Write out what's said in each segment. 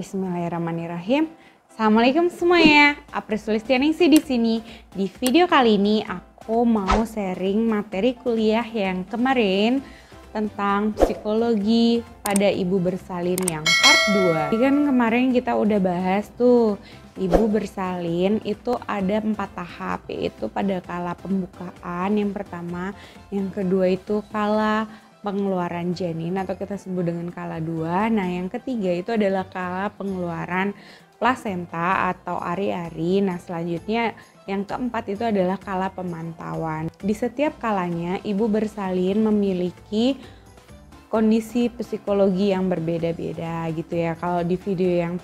Bismillahirrahmanirrahim. Assalamualaikum semuanya. Apres Sulistianingsih di sini. Di video kali ini aku mau sharing materi kuliah yang kemarin tentang psikologi pada ibu bersalin yang part 2. Jadi kan kemarin kita udah bahas tuh, ibu bersalin itu ada 4 tahap, yaitu pada kala pembukaan yang pertama, yang kedua itu kala pengeluaran janin atau kita sebut dengan kala 2. Nah yang ketiga itu adalah kala pengeluaran plasenta atau ari-ari. Nah selanjutnya yang keempat itu adalah kala pemantauan. Di setiap kalanya ibu bersalin memiliki kondisi psikologi yang berbeda-beda gitu ya. Kalau di video yang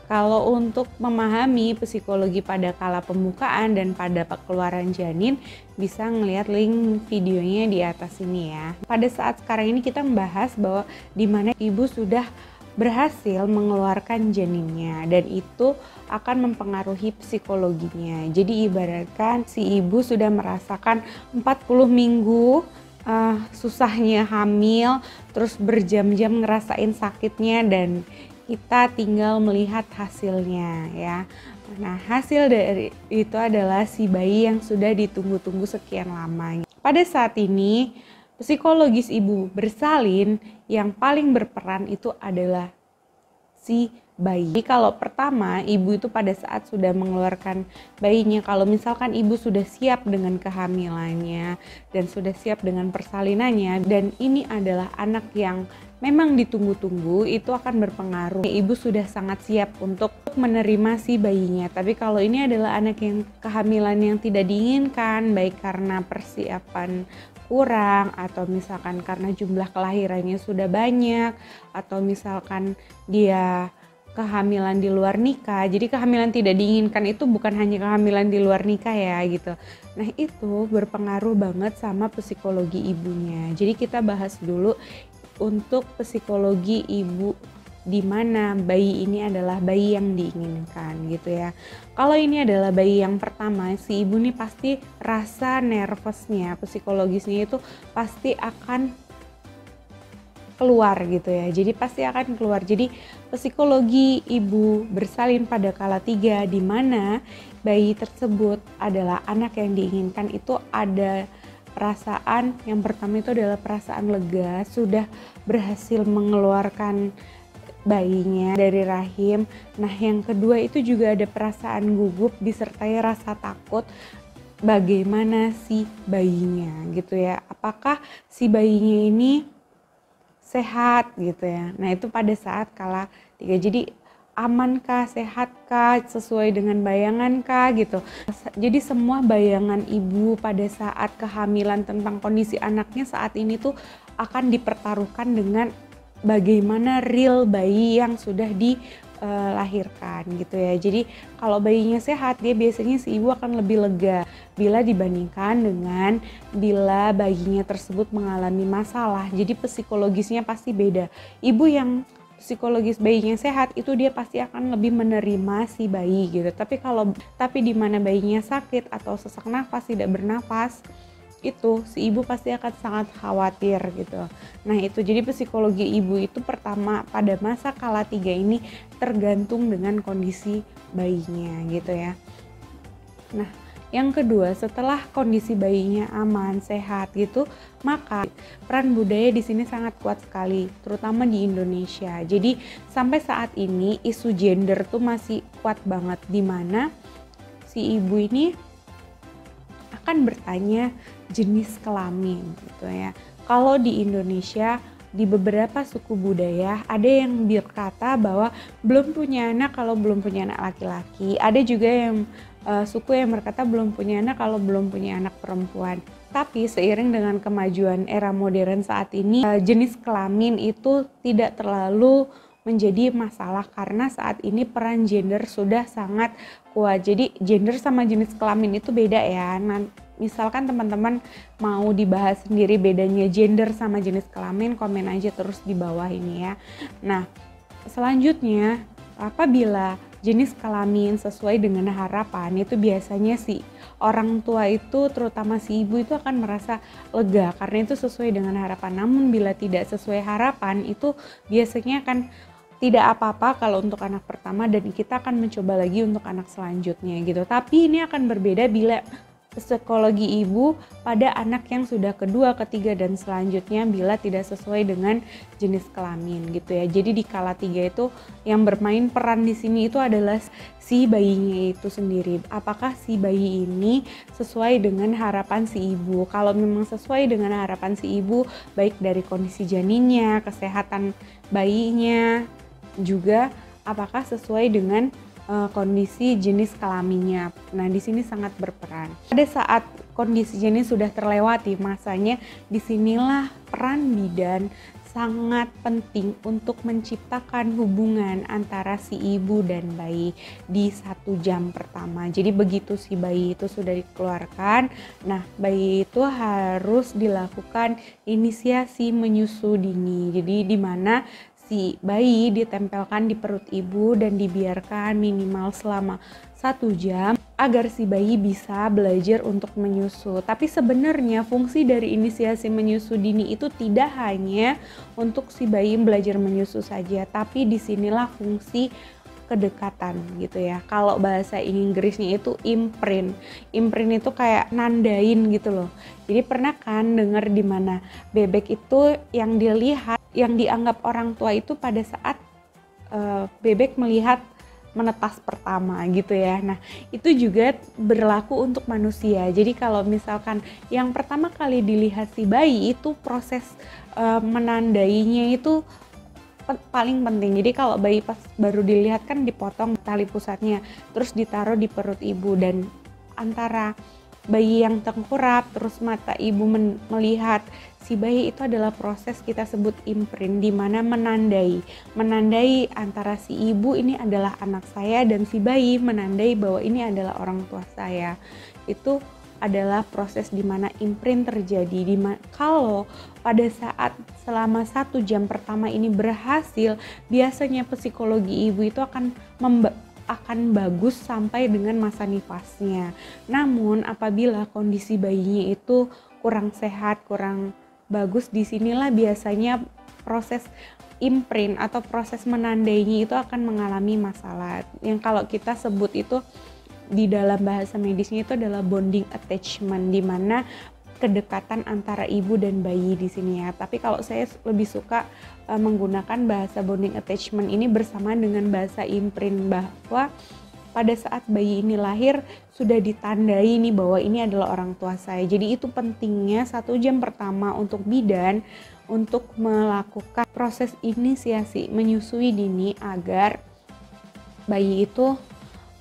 kalau untuk memahami psikologi pada kala pembukaan dan pada pengeluaran janin, bisa ngelihat link videonya di atas ini ya. Pada saat sekarang ini kita membahas bahwa di mana ibu sudah berhasil mengeluarkan janinnya dan itu akan mempengaruhi psikologinya. Jadi ibaratkan si ibu sudah merasakan 40 minggu susahnya hamil, terus berjam-jam ngerasain sakitnya dan kita tinggal melihat hasilnya ya. Nah hasil dari itu adalah si bayi yang sudah ditunggu-tunggu sekian lama. Pada saat ini psikologis ibu bersalin yang paling berperan itu adalah si bayi. Kalau pertama ibu itu pada saat sudah mengeluarkan bayinya, kalau misalkan ibu sudah siap dengan kehamilannya dan sudah siap dengan persalinannya dan ini adalah anak yang memang ditunggu-tunggu, itu akan berpengaruh. Ibu sudah sangat siap untuk menerima si bayinya. Tapi kalau ini adalah anak yang kehamilan yang tidak diinginkan, baik karena persiapan kurang atau misalkan karena jumlah kelahirannya sudah banyak atau misalkan dia kehamilan di luar nikah. Jadi kehamilan tidak diinginkan itu bukan hanya kehamilan di luar nikah ya gitu. Nah itu berpengaruh banget sama psikologi ibunya. Jadi kita bahas dulu untuk psikologi ibu di mana bayi ini adalah bayi yang diinginkan gitu ya. Kalau ini adalah bayi yang pertama, si ibu nih pasti rasa nervousnya, psikologisnya itu pasti akan keluar gitu ya. Jadi pasti akan keluar. Jadi psikologi ibu bersalin pada kala 3 di mana bayi tersebut adalah anak yang diinginkan itu ada perasaan yang pertama itu adalah perasaan lega, sudah berhasil mengeluarkan bayinya dari rahim. Nah yang kedua itu juga ada perasaan gugup disertai rasa takut bagaimana si bayinya gitu ya. Apakah si bayinya ini sehat gitu ya. Nah itu pada saat kala 3. Jadi amankah, sehatkah, sesuai dengan bayangankah gitu. Jadi semua bayangan ibu pada saat kehamilan tentang kondisi anaknya saat ini tuh akan dipertaruhkan dengan bagaimana real bayi yang sudah dilahirkan gitu ya. Jadi kalau bayinya sehat, dia biasanya si ibu akan lebih lega bila dibandingkan dengan bila bayinya tersebut mengalami masalah. Jadi psikologisnya pasti beda. Ibu yang psikologis bayinya sehat itu dia pasti akan lebih menerima si bayi gitu. Tapi di mana bayinya sakit atau sesak nafas, tidak bernafas, itu si ibu pasti akan sangat khawatir gitu. Nah itu jadi psikologi ibu itu pertama pada masa kala 3 ini tergantung dengan kondisi bayinya gitu ya. Nah yang kedua, setelah kondisi bayinya aman, sehat gitu, maka peran budaya di sini sangat kuat sekali, terutama di Indonesia. Jadi sampai saat ini isu gender tuh masih kuat banget, di mana si ibu ini akan bertanya jenis kelamin gitu ya. Kalau di Indonesia di beberapa suku budaya ada yang berkata bahwa belum punya anak kalau belum punya anak laki-laki. Ada juga yang suku yang berkata belum punya anak kalau belum punya anak perempuan. Tapi seiring dengan kemajuan era modern saat ini, jenis kelamin itu tidak terlalu menjadi masalah karena saat ini peran gender sudah sangat kuat. Jadi gender sama jenis kelamin itu beda ya. Nah, misalkan teman-teman mau dibahas sendiri bedanya gender sama jenis kelamin, komen aja terus di bawah ini ya. Nah, selanjutnya apabila jenis kelamin sesuai dengan harapan itu biasanya si orang tua itu terutama si ibu itu akan merasa lega karena itu sesuai dengan harapan. Namun bila tidak sesuai harapan itu biasanya akan tidak apa-apa kalau untuk anak pertama dan kita akan mencoba lagi untuk anak selanjutnya gitu. Tapi ini akan berbeda bila psikologi ibu pada anak yang sudah kedua, ketiga dan selanjutnya bila tidak sesuai dengan jenis kelamin gitu ya. Jadi di kala 3 itu yang bermain peran di sini itu adalah si bayinya itu sendiri. Apakah si bayi ini sesuai dengan harapan si ibu? Kalau memang sesuai dengan harapan si ibu, baik dari kondisi janinnya, kesehatan bayinya, juga apakah sesuai dengan kondisi jenis kelaminnya. Nah, di sini sangat berperan. Pada saat kondisi janin sudah terlewati masanya, disinilah peran bidan sangat penting untuk menciptakan hubungan antara si ibu dan bayi di 1 jam pertama. Jadi begitu si bayi itu sudah dikeluarkan, nah bayi itu harus dilakukan inisiasi menyusu dini. Jadi di mana si bayi ditempelkan di perut ibu dan dibiarkan minimal selama 1 jam agar si bayi bisa belajar untuk menyusu. Tapi sebenarnya fungsi dari inisiasi menyusu dini itu tidak hanya untuk si bayi belajar menyusu saja, tapi disinilah fungsi kedekatan gitu ya. Kalau bahasa Inggrisnya itu imprint. Imprint itu kayak nandain gitu loh. Jadi pernah kan dengar di mana bebek itu yang dilihat, yang dianggap orang tua itu pada saat bebek melihat menetas pertama gitu ya. Nah, itu juga berlaku untuk manusia. Jadi kalau misalkan yang pertama kali dilihat si bayi itu proses menandainya itu paling penting. Jadi kalau bayi pas baru dilihat kan dipotong tali pusatnya, terus ditaruh di perut ibu, dan antara bayi yang tengkurap terus mata ibu melihat si bayi itu adalah proses kita sebut imprint, di mana menandai antara si ibu ini adalah anak saya dan si bayi menandai bahwa ini adalah orang tua saya. Itu adalah proses di mana imprint terjadi. Kalau pada saat selama 1 jam pertama ini berhasil, biasanya psikologi ibu itu akan bagus sampai dengan masa nifasnya. Namun apabila kondisi bayinya itu kurang sehat, kurang bagus, disinilah biasanya proses imprint atau proses menandainya itu akan mengalami masalah. Yang kalau kita sebut itu di dalam bahasa medisnya itu adalah bonding attachment, di mana kedekatan antara ibu dan bayi di sini ya. Tapi kalau saya lebih suka menggunakan bahasa bonding attachment ini bersamaan dengan bahasa imprint, bahwa pada saat bayi ini lahir sudah ditandai nih bahwa ini adalah orang tua saya. Jadi itu pentingnya 1 jam pertama untuk bidan untuk melakukan proses inisiasi menyusui dini agar bayi itu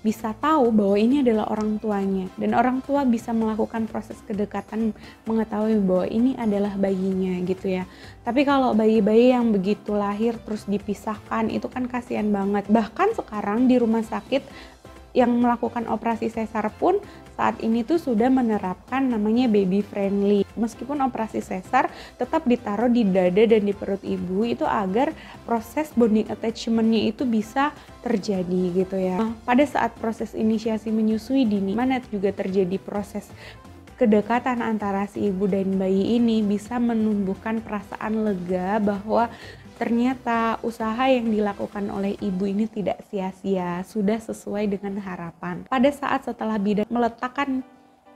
bisa tahu bahwa ini adalah orang tuanya, dan orang tua bisa melakukan proses kedekatan mengetahui bahwa ini adalah bayinya gitu ya. Tapi kalau bayi-bayi yang begitu lahir terus dipisahkan itu kan kasihan banget. Bahkan sekarang di rumah sakit yang melakukan operasi sesar pun saat ini tuh sudah menerapkan namanya baby friendly. Meskipun operasi sesar tetap ditaruh di dada dan di perut ibu itu agar proses bonding attachment-nya itu bisa terjadi gitu ya. Pada saat proses inisiasi menyusui dini, mana juga terjadi proses kedekatan antara si ibu dan bayi ini bisa menumbuhkan perasaan lega bahwa ternyata usaha yang dilakukan oleh ibu ini tidak sia-sia, sudah sesuai dengan harapan. Pada saat setelah bidan meletakkan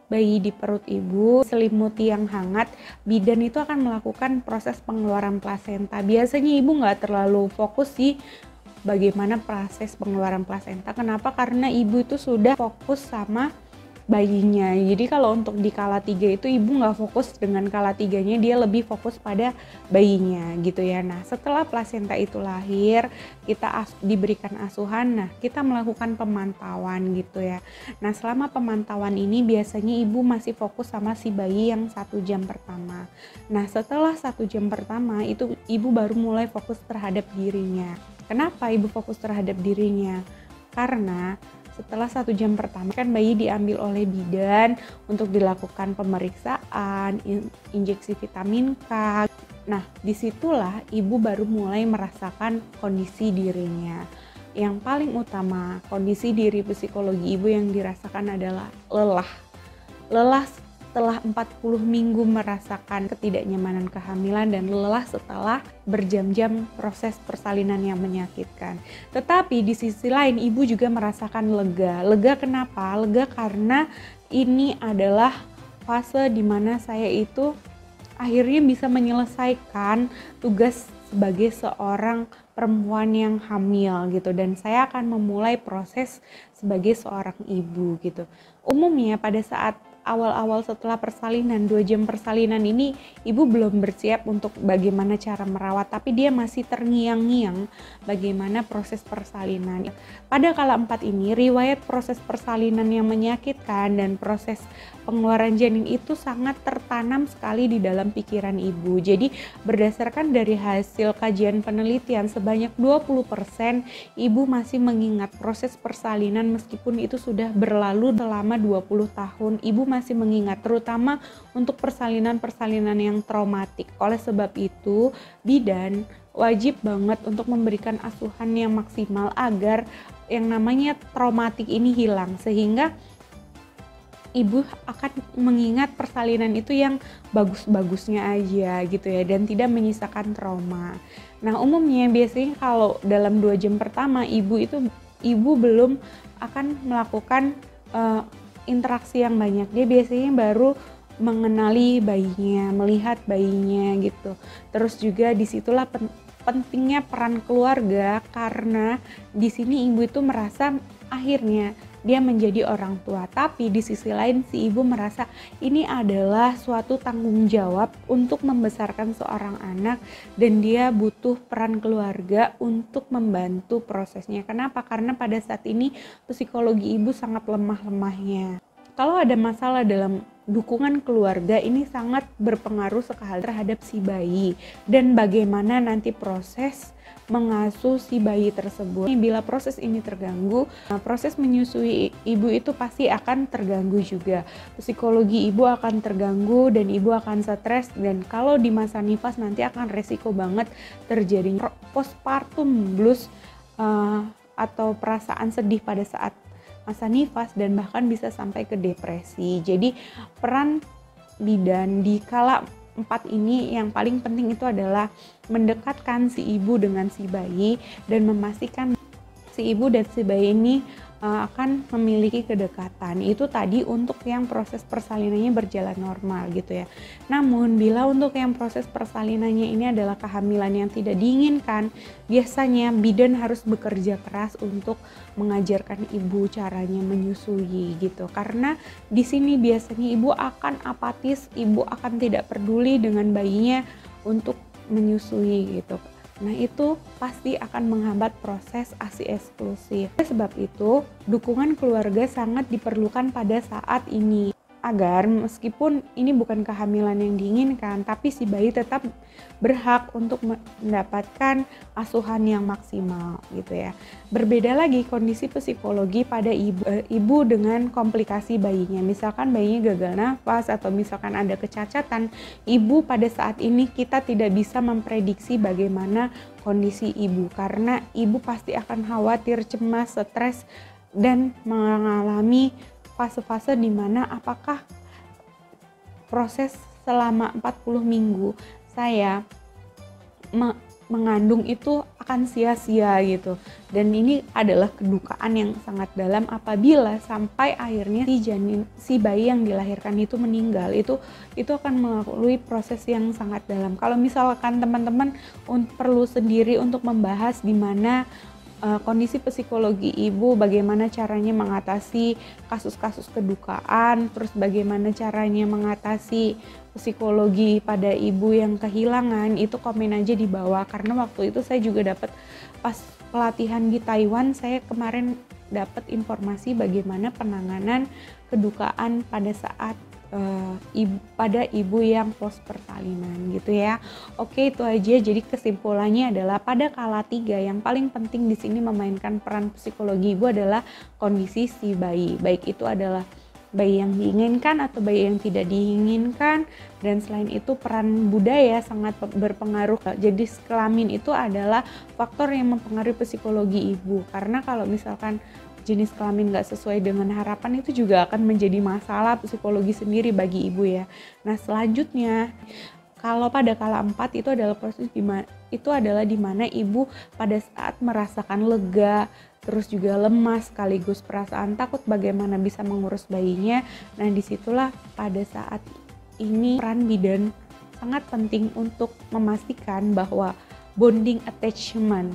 bayi di perut ibu, selimuti yang hangat, bidan itu akan melakukan proses pengeluaran plasenta. Biasanya ibu nggak terlalu fokus sih bagaimana proses pengeluaran plasenta. Kenapa? Karena ibu itu sudah fokus sama bayinya. Jadi kalau untuk di kala 3 itu ibu nggak fokus dengan kala 3-nya, dia lebih fokus pada bayinya gitu ya. Nah setelah plasenta itu lahir, kita diberikan asuhan, nah kita melakukan pemantauan gitu ya. Nah selama pemantauan ini biasanya ibu masih fokus sama si bayi yang 1 jam pertama. Nah setelah 1 jam pertama itu ibu baru mulai fokus terhadap dirinya. Kenapa ibu fokus terhadap dirinya? Karena setelah 1 jam pertama kan bayi diambil oleh bidan untuk dilakukan pemeriksaan, injeksi vitamin K. Nah disitulah ibu baru mulai merasakan kondisi dirinya. Yang paling utama kondisi diri psikologi ibu yang dirasakan adalah lelah setelah 40 minggu merasakan ketidaknyamanan kehamilan dan lelah setelah berjam-jam proses persalinan yang menyakitkan. Tetapi di sisi lain ibu juga merasakan lega. Lega kenapa? Lega karena ini adalah fase di mana saya itu akhirnya bisa menyelesaikan tugas sebagai seorang perempuan yang hamil gitu, dan saya akan memulai proses sebagai seorang ibu gitu. Umumnya pada saat awal-awal setelah persalinan, 2 jam persalinan ini ibu belum bersiap untuk bagaimana cara merawat, tapi dia masih terngiang-ngiang bagaimana proses persalinan. Pada kala 4 ini, riwayat proses persalinan yang menyakitkan dan proses pengeluaran janin itu sangat tertanam sekali di dalam pikiran ibu. Jadi berdasarkan dari hasil kajian penelitian, sebanyak 20% ibu masih mengingat proses persalinan meskipun itu sudah berlalu selama 20 tahun. Ibu masih mengingat, terutama untuk persalinan-persalinan yang traumatik. Oleh sebab itu, bidan wajib banget untuk memberikan asuhan yang maksimal agar yang namanya traumatik ini hilang, sehingga ibu akan mengingat persalinan itu yang bagus-bagusnya aja gitu ya, dan tidak menyisakan trauma. Nah, umumnya biasanya kalau dalam 2 jam pertama ibu belum akan melakukan interaksi yang banyak. Dia biasanya baru mengenali bayinya, melihat bayinya gitu. Terus juga disitulah pentingnya peran keluarga, karena di sini ibu itu merasa akhirnya dia menjadi orang tua. Tapi di sisi lain si ibu merasa ini adalah suatu tanggung jawab untuk membesarkan seorang anak, dan dia butuh peran keluarga untuk membantu prosesnya. Kenapa? Karena pada saat ini psikologi ibu sangat lemah-lemahnya. Kalau ada masalah dalam dukungan keluarga, ini sangat berpengaruh sekali terhadap si bayi dan bagaimana nanti proses mengasuh si bayi tersebut. Bila proses ini terganggu, proses menyusui ibu itu pasti akan terganggu juga. Psikologi ibu akan terganggu dan ibu akan stres, dan kalau di masa nifas nanti akan resiko banget terjadi postpartum blues atau perasaan sedih pada saat masa nifas, dan bahkan bisa sampai ke depresi. Jadi peran bidan di kala 4 ini yang paling penting itu adalah mendekatkan si ibu dengan si bayi dan memastikan si ibu dan si bayi ini akan memiliki kedekatan. Itu tadi untuk yang proses persalinannya berjalan normal gitu ya. Namun bila untuk yang proses persalinannya ini adalah kehamilan yang tidak diinginkan, biasanya bidan harus bekerja keras untuk mengajarkan ibu caranya menyusui gitu. Karena di sini biasanya ibu akan apatis, ibu akan tidak peduli dengan bayinya untuk menyusui gitu. Nah, itu pasti akan menghambat proses ASI eksklusif. Oleh sebab itu, dukungan keluarga sangat diperlukan pada saat ini, agar meskipun ini bukan kehamilan yang diinginkan, tapi si bayi tetap berhak untuk mendapatkan asuhan yang maksimal gitu ya. Berbeda lagi kondisi psikologi pada ibu dengan komplikasi bayinya. Misalkan bayinya gagal nafas atau misalkan ada kecacatan, ibu pada saat ini kita tidak bisa memprediksi bagaimana kondisi ibu, karena ibu pasti akan khawatir, cemas, stres, dan mengalami fase-fase di mana apakah proses selama 40 minggu saya mengandung itu akan sia-sia gitu. Dan ini adalah kedukaan yang sangat dalam apabila sampai akhirnya si bayi yang dilahirkan itu meninggal. Itu akan melalui proses yang sangat dalam. Kalau misalkan teman-teman perlu sendiri untuk membahas di mana kondisi psikologi ibu, bagaimana caranya mengatasi kasus-kasus kedukaan, terus bagaimana caranya mengatasi psikologi pada ibu yang kehilangan, itu komen aja di bawah. Karena waktu itu saya juga dapat pas pelatihan di Taiwan, saya kemarin dapat informasi bagaimana penanganan kedukaan pada saat pada ibu yang post persalinan gitu ya. Oke, itu aja. Jadi kesimpulannya adalah pada kala 3 yang paling penting di sini memainkan peran psikologi ibu adalah kondisi si bayi, baik itu adalah bayi yang diinginkan atau bayi yang tidak diinginkan. Dan selain itu peran budaya sangat berpengaruh. Jadi kelamin itu adalah faktor yang mempengaruhi psikologi ibu, karena kalau misalkan jenis kelamin nggak sesuai dengan harapan itu juga akan menjadi masalah psikologi sendiri bagi ibu ya. Nah selanjutnya, kalau pada kala 4 itu adalah proses di mana ibu pada saat merasakan lega, terus juga lemas sekaligus perasaan takut bagaimana bisa mengurus bayinya. Nah disitulah pada saat ini peran bidan sangat penting untuk memastikan bahwa bonding attachment,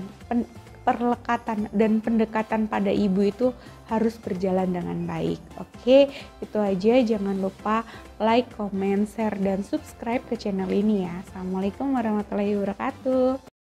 perlekatan dan pendekatan pada ibu itu harus berjalan dengan baik. Oke, itu aja. Jangan lupa like, comment, share, dan subscribe ke channel ini ya. Assalamualaikum warahmatullahi wabarakatuh.